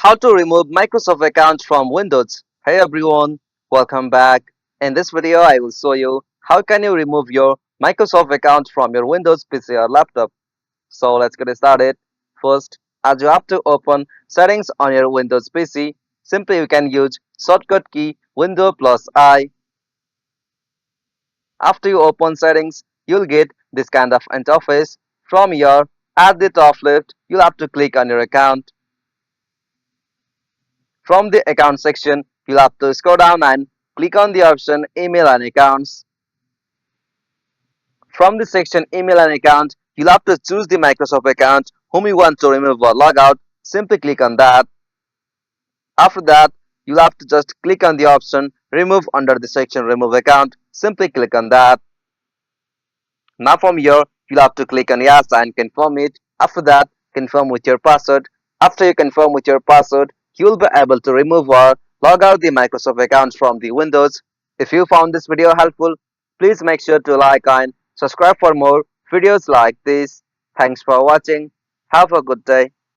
How to remove Microsoft account from Windows. Hey everyone, welcome back. In this video, I will show you how can you remove your Microsoft account from your Windows PC or laptop. So let's get started. First, as you have to open settings on your Windows PC, simply you can use shortcut key Windows plus I. After you open settings, you'll get this kind of interface. From here, at the top left, you'll have to click on your account. From the account section, you'll have to scroll down and click on the option email and accounts. From the section email and account, you'll have to choose the Microsoft account whom you want to remove or log out. Simply click on that. After that, you'll have to just click on the option remove under the section remove account. Simply click on that. Now from here, you'll have to click on yes and confirm it. After that, confirm with your password. After you confirm with your password, you'll be able to remove or log out the Microsoft accounts from the Windows. If you found this video helpful, please make sure to like and subscribe for more videos like this. Thanks for watching. Have a good day.